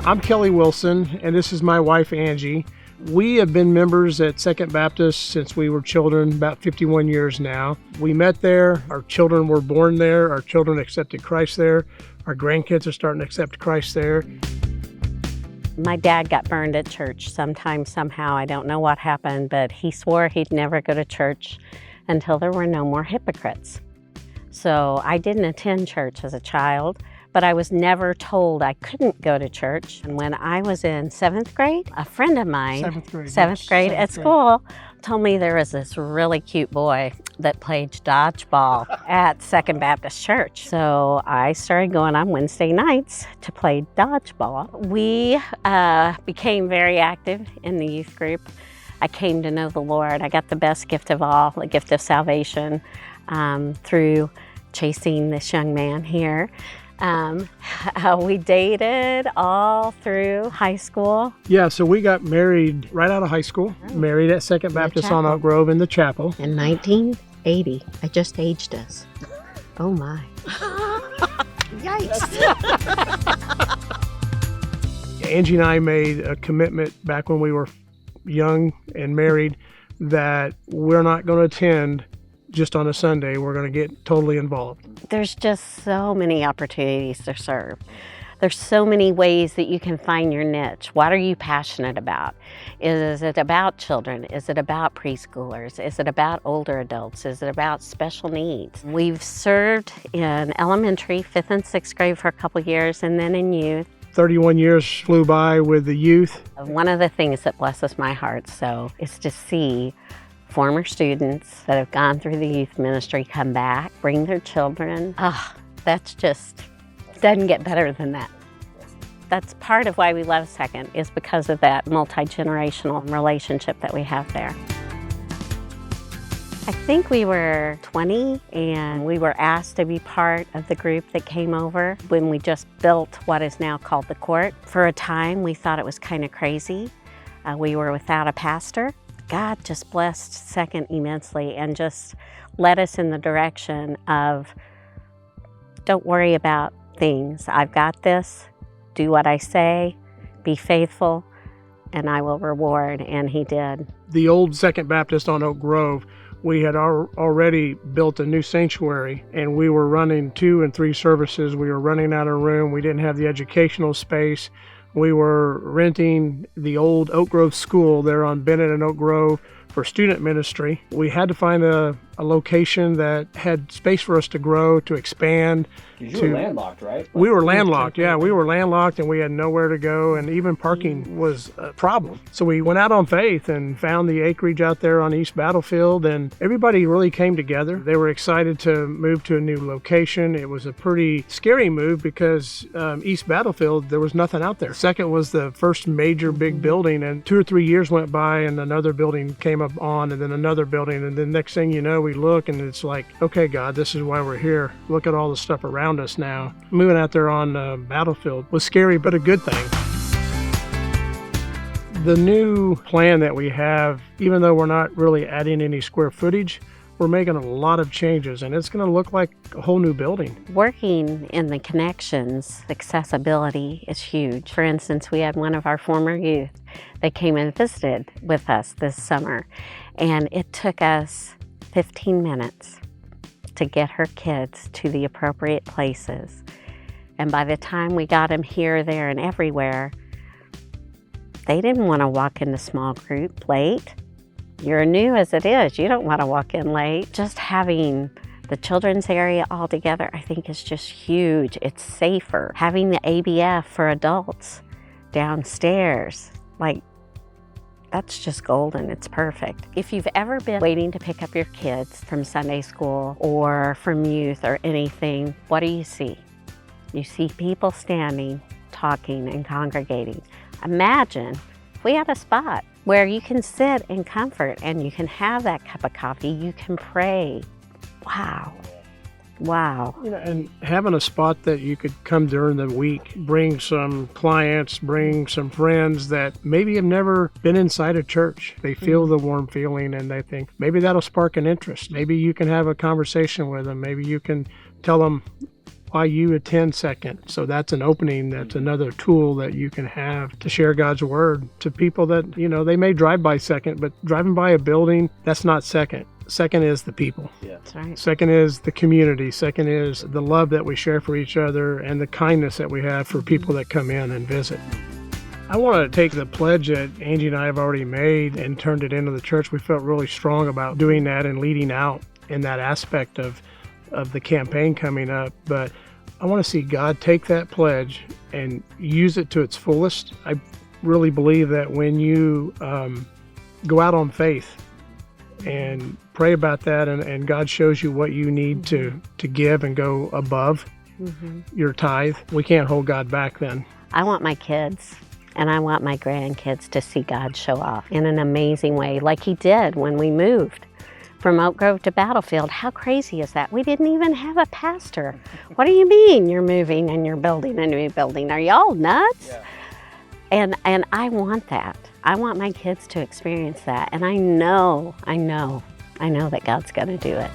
I'm Kelly Wilson, and this is my wife, Angie. We have been members at Second Baptist since we were children, about 51 years now. We met there. Our children were born there. Our children accepted Christ there. Our grandkids are starting to accept Christ there. My dad got burned at church sometime, somehow. I don't know what happened, but he swore he'd never go to church until there were no more hypocrites. So I didn't attend church as a child, but I was never told I couldn't go to church. And when I was in 7th grade, a friend of mine, seventh grade at school, told me there was this really cute boy that played dodgeball at Second Baptist Church. So I started going on Wednesday nights to play dodgeball. We became very active in the youth group. I came to know the Lord. I got the best gift of all, the gift of salvation, through chasing this young man here. We dated all through high school. Yeah, so we got married right out of high school, married at Second Baptist on Oak Grove in the chapel. In 1980. I just aged us. Oh my. Yikes. Angie and I made a commitment back when we were young and married that we're not going to attend just on a Sunday. We're going to get totally involved. There's just so many opportunities to serve. There's so many ways that you can find your niche. What are you passionate about? Is it about children? Is it about preschoolers? Is it about older adults? Is it about special needs? We've served in elementary, 5th and 6th grade for a couple years, and then in youth. 31 years flew by with the youth. One of the things that blesses my heart is to see former students that have gone through the youth ministry come back, bring their children. That's just, doesn't get better than that. That's part of why we love Second, is because of that multi-generational relationship that we have there. I think we were 20 and we were asked to be part of the group that came over when we just built what is now called the court. For a time, we thought it was kind of crazy. We were without a pastor. God just blessed Second immensely and just led us in the direction of, don't worry about things. I've got this. Do what I say. Be faithful, and I will reward. And he did. The old Second Baptist on Oak Grove, we had already built a new sanctuary, and we were running 2 and 3 services. We were running out of room. We didn't have the educational space. We were renting the old Oak Grove school there on Bennett and Oak Grove for student ministry. We had to find a location that had space for us to grow, to expand. You were landlocked, right? We were landlocked, yeah. We were landlocked and we had nowhere to go, and even parking was a problem. So we went out on faith and found the acreage out there on East Battlefield, and everybody really came together. They were excited to move to a new location. It was a pretty scary move because East Battlefield, there was nothing out there. Second was the first major big building, and 2 or 3 years went by and another building came up on, and then another building, and then next thing you know, we look and it's like, okay, God, this is why we're here. Look at all the stuff around us now. Moving out there on Battlefield was scary, but a good thing. The new plan that we have, even though we're not really adding any square footage, we're making a lot of changes, and it's going to look like a whole new building. Working in the connections, accessibility is huge. For instance, we had one of our former youth that came and visited with us this summer, and it took us 15 minutes to get her kids to the appropriate places. And by the time we got them here, there, and everywhere, they didn't want to walk in the small group late. You're new as it is. You don't want to walk in late. Just having the children's area all together, I think, is just huge. It's safer. Having the ABF for adults downstairs, that's just golden. It's perfect. If you've ever been waiting to pick up your kids from Sunday school or from youth or anything, what do you see? You see people standing, talking, and congregating. Imagine if we had a spot where you can sit in comfort and you can have that cup of coffee, you can pray. Wow. Wow. And having a spot that you could come during the week, bring some clients, bring some friends that maybe have never been inside a church. They feel the warm feeling and they think maybe that'll spark an interest. Maybe you can have a conversation with them. Maybe you can tell them why you attend Second. So that's an opening. That's another tool that you can have to share God's word to people that, they may drive by Second, but driving by a building, that's not Second. Second is the people. That's right. Second is the community. Second is the love that we share for each other and the kindness that we have for people that come in and visit. I want to take the pledge that Angie and I have already made and turned it into the church. We felt really strong about doing that and leading out in that aspect of the campaign coming up. But I want to see God take that pledge and use it to its fullest. I really believe that when you go out on faith and pray about that, and God shows you what you need to give and go above your tithe, we can't hold God back then. I want my kids and I want my grandkids to see God show off in an amazing way, like He did when we moved from Oak Grove to Battlefield. How crazy is that? We didn't even have a pastor. What do you mean you're moving and you're building a new building? Are y'all nuts? Yeah. And I want that. I want my kids to experience that. And I know that God's going to do it.